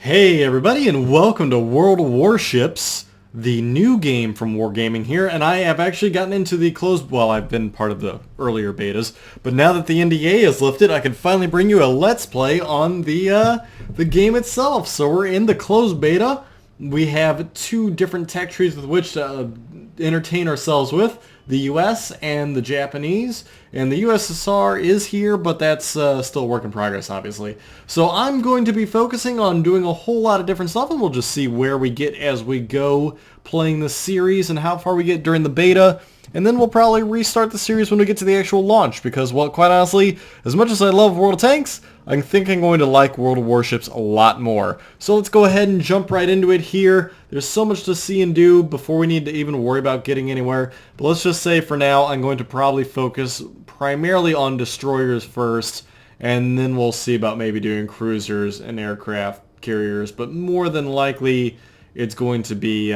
Hey everybody, and welcome to World of Warships, the new game from Wargaming here, and I have actually gotten into the closed, well, I've been part of the earlier betas, but now that the NDA is lifted, I can finally bring you a Let's Play on the game itself. So we're in the closed beta. We have two different tech trees with which to entertain ourselves with. The US and the Japanese, and the USSR is here, but that's still a work in progress, obviously. So I'm going to be focusing on doing a whole lot of different stuff, and we'll just see where we get as we go playing the series and how far we get during the beta. And then we'll probably restart the series when we get to the actual launch, because, well, quite honestly, as much as I love World of Tanks, I think I'm going to like World of Warships a lot more. So let's go ahead and jump right into it here. There's so much to see and do before we need to even worry about getting anywhere. But let's just say for now, I'm going to probably focus primarily on destroyers first, and then we'll see about maybe doing cruisers and aircraft carriers. But more than likely, it's going to be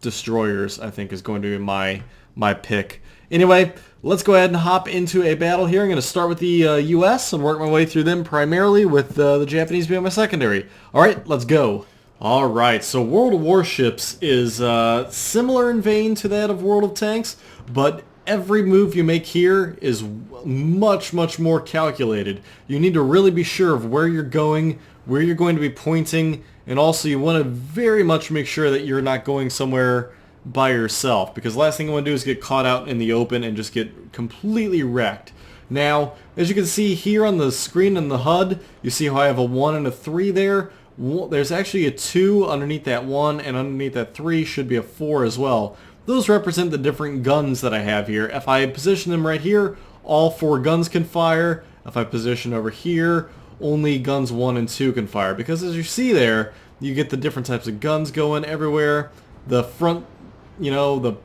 destroyers, I think, is going to be my pick. Anyway, let's go ahead and hop into a battle here. I'm going to start with the US and work my way through them primarily, with the Japanese being my secondary. Alright, let's go. Alright, so World of Warships is similar in vein to that of World of Tanks, but every move you make here is much more calculated. You need to really be sure of where you're going to be pointing, and also you want to very much make sure that you're not going somewhere by yourself, because the last thing you want to do is get caught out in the open and just get completely wrecked. Now, as you can see here on the screen in the HUD, you see how I have a 1 and a 3 there. There's actually a 2 underneath that 1, and underneath that 3 should be a 4 as well. Those represent the different guns that I have here. If I position them right here, all 4 guns can fire. If I position over here, only guns 1 and 2 can fire, because as you see there, you get the different types of guns going everywhere. The front, you know,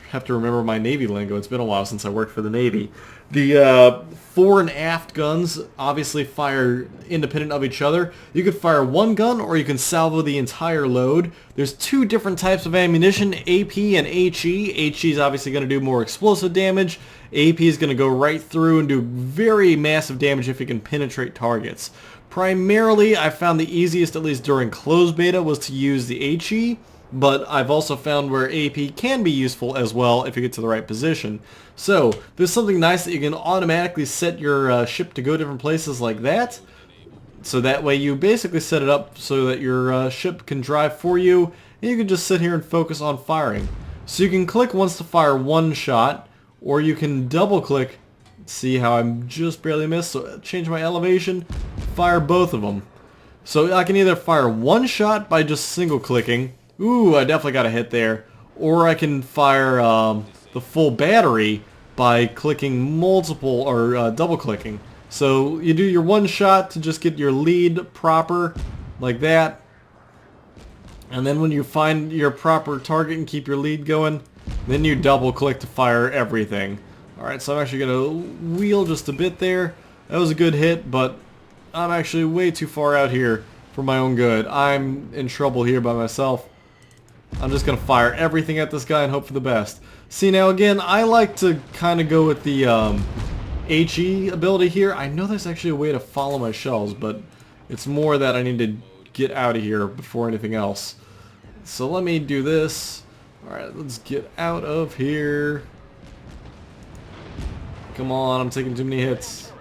have to remember my Navy lingo. It's been a while since I worked for the Navy. The fore and aft guns obviously fire independent of each other. You could fire one gun, or you can salvo the entire load. There's 2 different types of ammunition, AP and HE. HE is obviously going to do more explosive damage. AP is going to go right through and do very massive damage if it can penetrate targets. Primarily, I found the easiest, at least during closed beta, was to use the HE. But I've also found where AP can be useful as well if you get to the right position. So there's something nice that you can automatically set your ship to go different places like that. So that way you basically set it up so that your ship can drive for you, and you can just sit here and focus on firing. So you can click once to fire one shot, or you can double click. See how I'm just barely missed, so change my elevation, fire both of them. So I can either fire one shot by just single clicking. Ooh, I definitely got a hit there. Or I can fire the full battery by clicking multiple, or double clicking. So you do your one shot to just get your lead proper, like that. And then when you find your proper target and keep your lead going, then you double click to fire everything. Alright, so I'm actually going to wheel just a bit there. That was a good hit, but I'm actually way too far out here for my own good. I'm in trouble here by myself. I'm just going to fire everything at this guy and hope for the best. See, now again, I like to kind of go with the HE ability here. I know there's actually a way to follow my shells, but it's more that I need to get out of here before anything else. So let me do this. Alright, let's get out of here. Come on, I'm taking too many hits.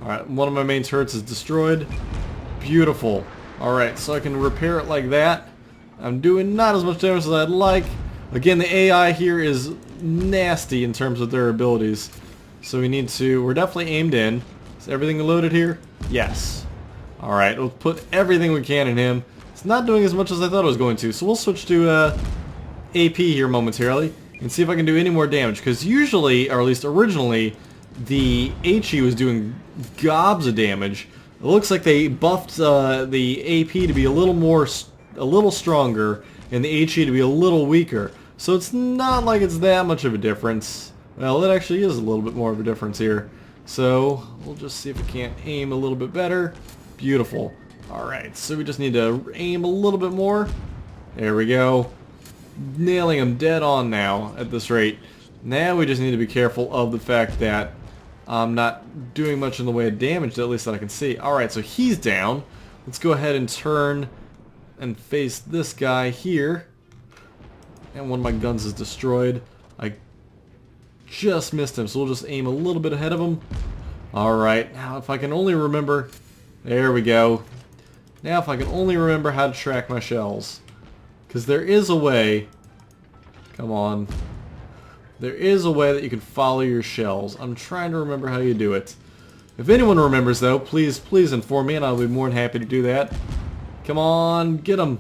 Alright, one of my main turrets is destroyed. Beautiful. Alright, so I can repair it like that. I'm doing not as much damage as I'd like. Again, the AI here is nasty in terms of their abilities. So we're definitely aimed in. Is everything loaded here? Yes. Alright, we'll put everything we can in him. It's not doing as much as I thought it was going to, so we'll switch to AP here momentarily and see if I can do any more damage. Because usually, or at least originally, the HE was doing gobs of damage. It looks like they buffed the AP to be a little stronger, and the HE to be a little weaker. So it's not like it's that much of a difference. Well, it actually is a little bit more of a difference here. So we'll just see if we can't aim a little bit better. Beautiful. Alright, so we just need to aim a little bit more. There we go. Nailing them dead on now at this rate. Now we just need to be careful of the fact that I'm not doing much in the way of damage, at least that I can see. Alright, so he's down. Let's go ahead and turn and face this guy here. And one of my guns is destroyed. I just missed him, so we'll just aim a little bit ahead of him. Alright, now if I can only remember... There we go. Now if I can only remember how to track my shells. Because there is a way... Come on. There is a way that you can follow your shells. I'm trying to remember how you do it. If anyone remembers, though, please inform me, and I'll be more than happy to do that. Come on, get him.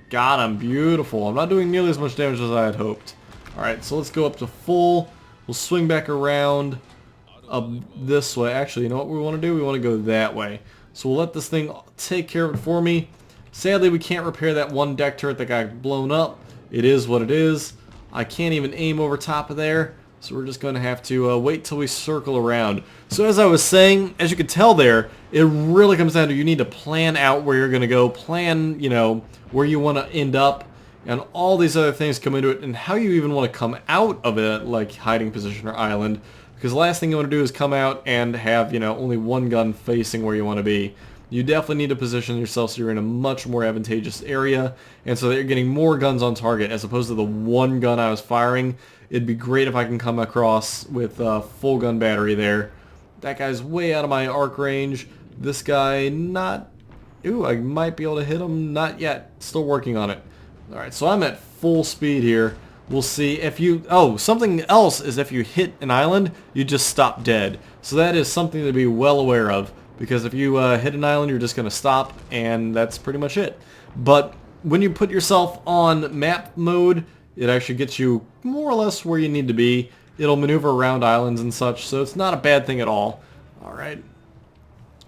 Got him. Beautiful. I'm not doing nearly as much damage as I had hoped. Alright, so let's go up to full. We'll swing back around up this way. Actually, you know what we want to do? We want to go that way. So we'll let this thing take care of it for me. Sadly, we can't repair that one deck turret that got blown up. It is what it is. I can't even aim over top of there, so we're just going to have to wait till we circle around. So as I was saying, as you can tell there, it really comes down to you need to plan out where you're going to go, plan, you know, where you want to end up, and all these other things come into it, and how you even want to come out of it, like hiding position or island, because the last thing you want to do is come out and have, you know, only one gun facing where you want to be. You definitely need to position yourself so you're in a much more advantageous area, and so that you're getting more guns on target as opposed to the one gun I was firing. It'd be great if I can come across with a full gun battery there. That guy's way out of my arc range. This guy not... Ooh, I might be able to hit him. Not yet. Still working on it. Alright, so I'm at full speed here. We'll see if you... Oh, something else is if you hit an island, you just stop dead. So that is something to be well aware of. Because if you hit an island, you're just going to stop, and that's pretty much it. But when you put yourself on map mode, it actually gets you more or less where you need to be. It'll maneuver around islands and such, so it's not a bad thing at all. Alright,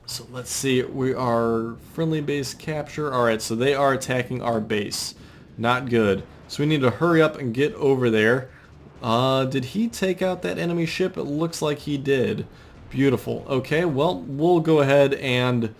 so let's see. We are friendly base capture. Alright, so they are attacking our base. Not good. So we need to hurry up and get over there. Did he take out that enemy ship? It looks like he did. Beautiful. Okay, well, we'll go ahead and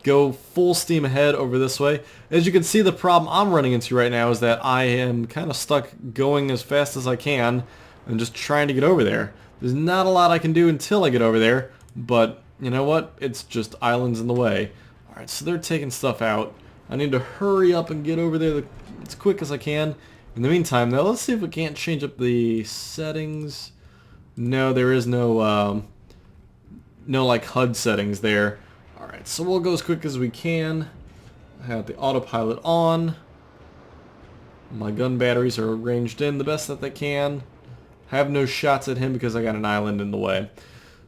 go full steam ahead over this way. As you can see, the problem I'm running into right now is that I am kind of stuck going as fast as I can and just trying to get over there. There's not a lot I can do until I get over there, but you know what? It's just islands in the way. Alright, so they're taking stuff out. I need to hurry up and get over there as quick as I can. In the meantime, though, let's see if we can't change up the settings. No, there is no like HUD settings there. Alright, so we'll go as quick as we can. I have the autopilot on. My gun batteries are ranged in the best that they can. Have no shots at him because I got an island in the way.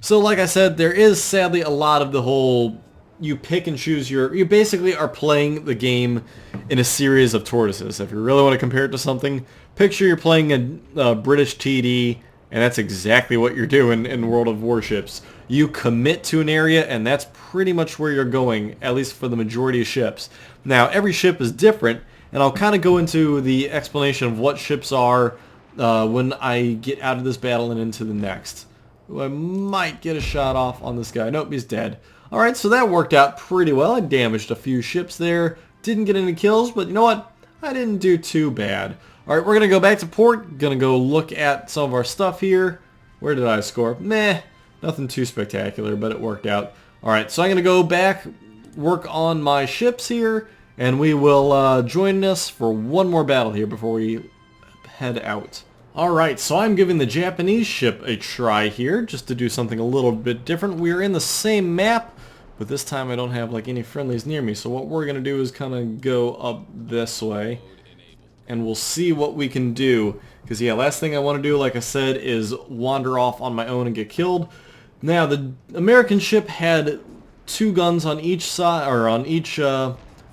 So like I said, there is sadly a lot of the whole you pick and choose you basically are playing the game in a series of tortoises. If you really want to compare it to something, picture you're playing a British TD, and that's exactly what you're doing in World of Warships. You commit to an area, and that's pretty much where you're going, at least for the majority of ships. Now, every ship is different, and I'll kind of go into the explanation of what ships are when I get out of this battle and into the next. Ooh, I might get a shot off on this guy. Nope, he's dead. Alright, so that worked out pretty well. I damaged a few ships there. Didn't get any kills, but you know what? I didn't do too bad. Alright, we're going to go back to port. Going to go look at some of our stuff here. Where did I score? Meh. Nothing too spectacular, but it worked out. Alright, so I'm going to go back, work on my ships here, and we will join us for one more battle here before we head out. Alright, so I'm giving the Japanese ship a try here, just to do something a little bit different. We're in the same map, but this time I don't have like any friendlies near me, so what we're going to do is kind of go up this way, and we'll see what we can do. Because yeah, last thing I want to do, like I said, is wander off on my own and get killed. Now, the American ship had 2 guns on each side, or on each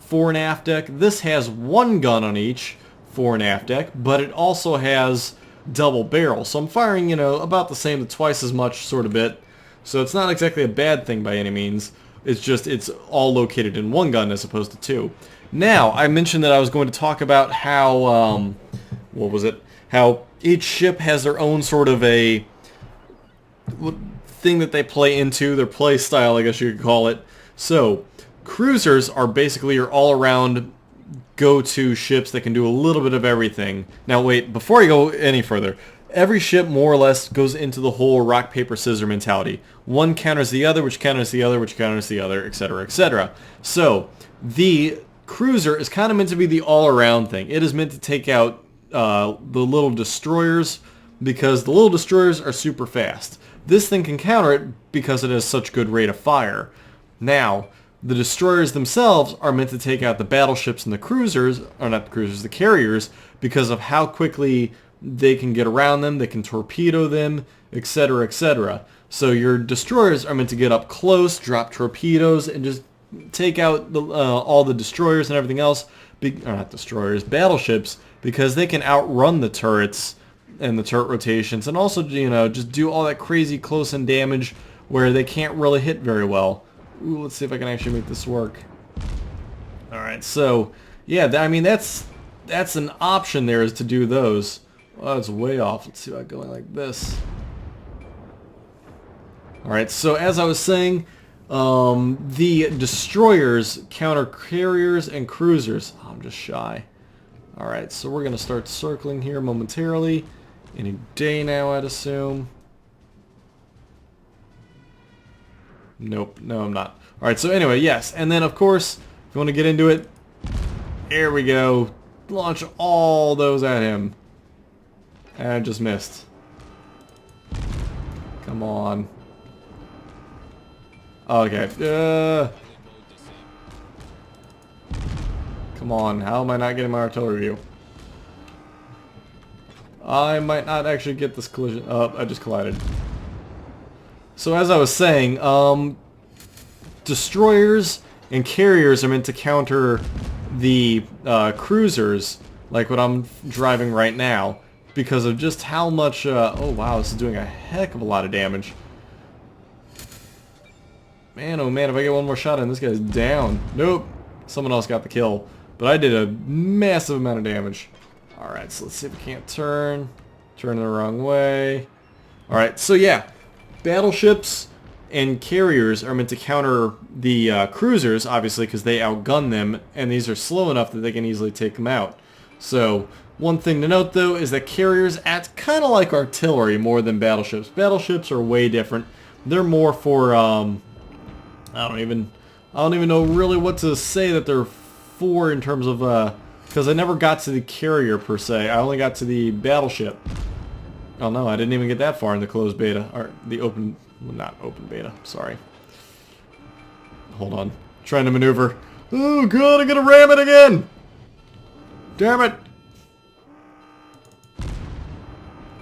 fore and aft deck. This has 1 gun on each fore and aft deck, but it also has double barrel. So I'm firing, you know, about the same, twice as much sort of bit. So it's not exactly a bad thing by any means. It's just it's all located in 1 gun as opposed to 2. Now, I mentioned that I was going to talk about how, what was it? How each ship has their own sort of a thing that they play into, their play style, I guess you could call it. So, cruisers are basically your all-around go-to ships that can do a little bit of everything. Now wait, before I go any further, every ship more or less goes into the whole rock, paper, scissors mentality. One counters the other, which counters the other, which counters the other, etc., etc. So the cruiser is kind of meant to be the all-around thing. It is meant to take out the little destroyers because the little destroyers are super fast. This thing can counter it because it has such good rate of fire. Now, the destroyers themselves are meant to take out the battleships and the cruisers, or not the cruisers, the carriers, because of how quickly they can get around them, they can torpedo them, etc., etc. So your destroyers are meant to get up close, drop torpedoes, and just take out all the destroyers and everything else, or not destroyers, battleships, because they can outrun the turrets and the turret rotations, and also, you know, just do all that crazy close-in damage where they can't really hit very well. Ooh, let's see if I can actually make this work. Alright, so, yeah, I mean, that's an option there, is to do those. Oh, it's way off. Let's see about going like this. Alright, so as I was saying, the destroyers counter carriers and cruisers. Oh, I'm just shy. Alright, so we're going to start circling here momentarily. Any day now, I'd assume. Nope, no I'm not. Alright, so anyway, yes. And then, of course, if you want to get into it, here we go. Launch all those at him. And I just missed. Come on. Okay. Come on, how am I not getting my artillery view? I might not actually get this collision. Oh, I just collided. So as I was saying, destroyers and carriers are meant to counter the cruisers, like what I'm driving right now, because of just how much, oh wow, this is doing a heck of a lot of damage. Man, oh man, if I get one more shot in, this guy's down. Nope, someone else got the kill, but I did a massive amount of damage. Alright, so let's see if we can't turn the wrong way. Alright, so yeah, battleships and carriers are meant to counter the cruisers, obviously, because they outgun them, and these are slow enough that they can easily take them out. So, one thing to note, though, is that carriers act kind of like artillery more than battleships. Battleships are way different. They're more for, I don't even know really what to say that they're for in terms of, because I never got to the carrier, per se. I only got to the battleship. Oh no, I didn't even get that far in the closed beta, or the open, well, not open beta, sorry. Hold on, trying to maneuver. Oh god, I'm gonna ram it again! Damn it!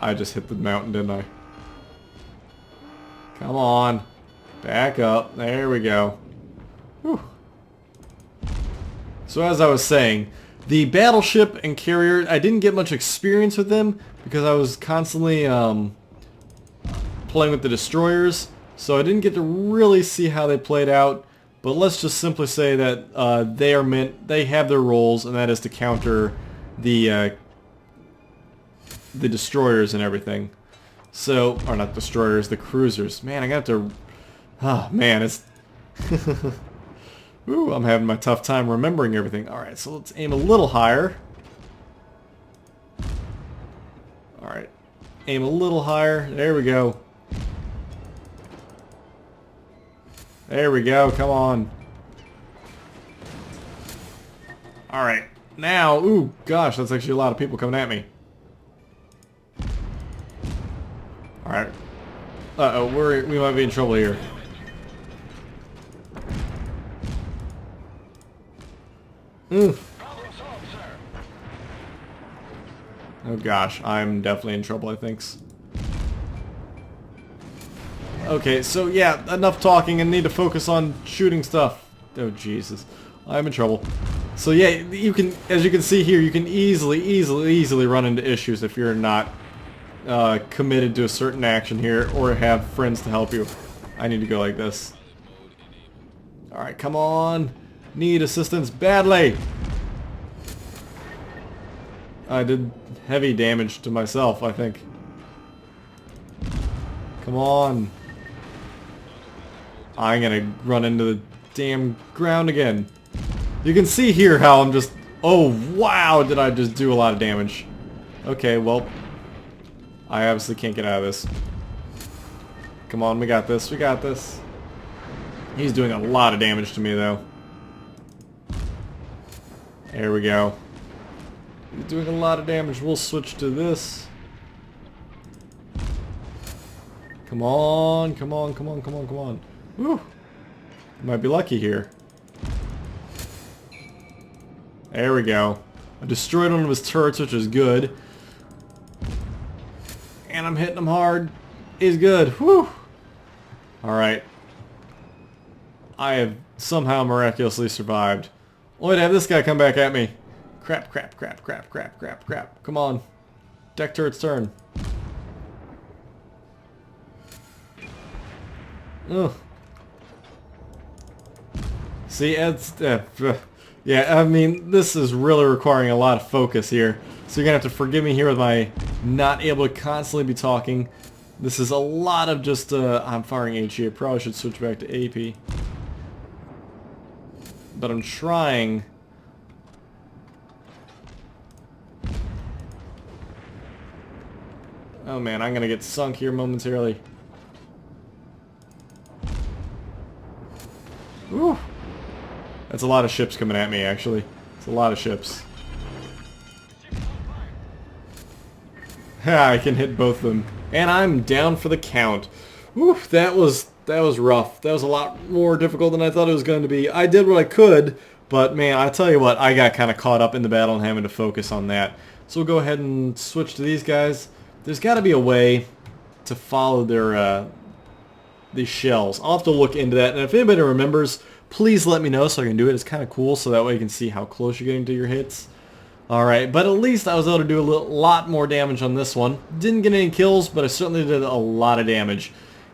I just hit the mountain, didn't I? Come on. Back up. There we go. Whew. So as I was saying, the battleship and carrier, I didn't get much experience with them because I was constantly playing with the destroyers, so I didn't get to really see how they played out. But let's just simply say that they have their roles, and that is to counter the destroyers and everything. So, or not destroyers, the cruisers. Man, I got to. Ah, man, it's. Ooh, I'm having my tough time remembering everything. Alright, so let's aim a little higher. Alright. Aim a little higher. There we go. There we go, come on. Alright, now, ooh, gosh, that's actually a lot of people coming at me. Alright. Uh-oh, we might be in trouble here. Oh gosh, I'm definitely in trouble, I think. Okay, so yeah, enough talking and need to focus on shooting stuff. Oh Jesus, I'm in trouble. So yeah, you can, as you can see here, you can easily run into issues if you're not committed to a certain action here or have friends to help you. I need to go like this. Alright, come on. Need assistance badly. I did heavy damage to myself, I think. Come on. I'm gonna run into the damn ground again. You can see here how I'm just... Oh, wow, did I just do a lot of damage. Okay, well... I obviously can't get out of this. Come on, we got this, we got this. He's doing a lot of damage to me, though. There we go. He's doing a lot of damage. We'll switch to this. Come on, come on, come on, come on, come on. Woo! Might be lucky here. There we go. I destroyed one of his turrets, which is good. And I'm hitting him hard. He's good. Whew! Alright. I have somehow miraculously survived. Only to have this guy come back at me. Crap, crap, crap, crap, crap, crap, crap. Come on. Deck turret's turn. Ugh. See, it's... yeah, I mean, this is really requiring a lot of focus here. So you're going to have to forgive me here with my not able to constantly be talking. This is a lot of just... I'm firing HE. I probably should switch back to AP. But I'm trying... Oh man, I'm going to get sunk here momentarily. Whew. That's a lot of ships coming at me, actually. It's a lot of ships. Ha, I can hit both of them. And I'm down for the count. Whew, that was rough. That was a lot more difficult than I thought it was going to be. I did what I could, but man, I tell you what, I got kind of caught up in the battle and having to focus on that. So we'll go ahead and switch to these guys. There's got to be a way to follow their these shells. I'll have to look into that, and if anybody remembers, please let me know so I can do it. It's kind of cool, so that way you can see how close you're getting to your hits. Alright, but at least I was able to do a lot more damage on this one. Didn't get any kills, but I certainly did a lot of damage.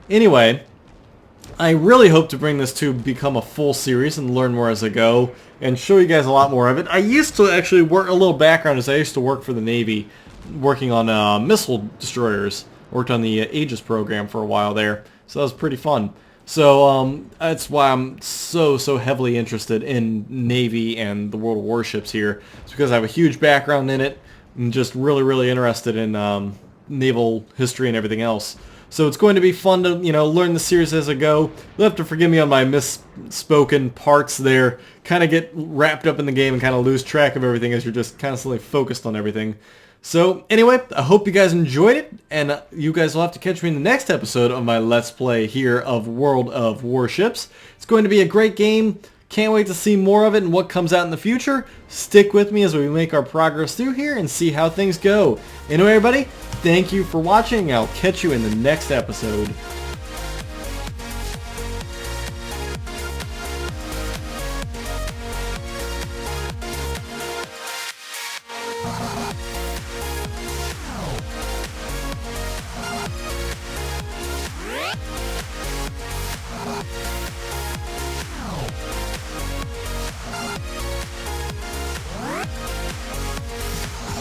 Anyway, I really hope to bring this to become a full series and learn more as I go, and show you guys a lot more of it. I used to actually work, a little background is I used to work for the Navy, working on missile destroyers. Worked on the Aegis program for a while there, so that was pretty fun. So that's why I'm so heavily interested in Navy and the World of Warships here. It's because I have a huge background in it and just really interested in naval history and everything else. So it's going to be fun to, you know, learn the series as I go. You'll have to forgive me on my misspoken parts there. Kind of get wrapped up in the game and kind of lose track of everything as you're just constantly focused on everything. So anyway, I hope you guys enjoyed it, and you guys will have to catch me in the next episode of my Let's Play here of World of Warships. It's going to be a great game. Can't wait to see more of it and what comes out in the future. Stick with me as we make our progress through here and see how things go. Anyway, everybody, thank you for watching. I'll catch you in the next episode.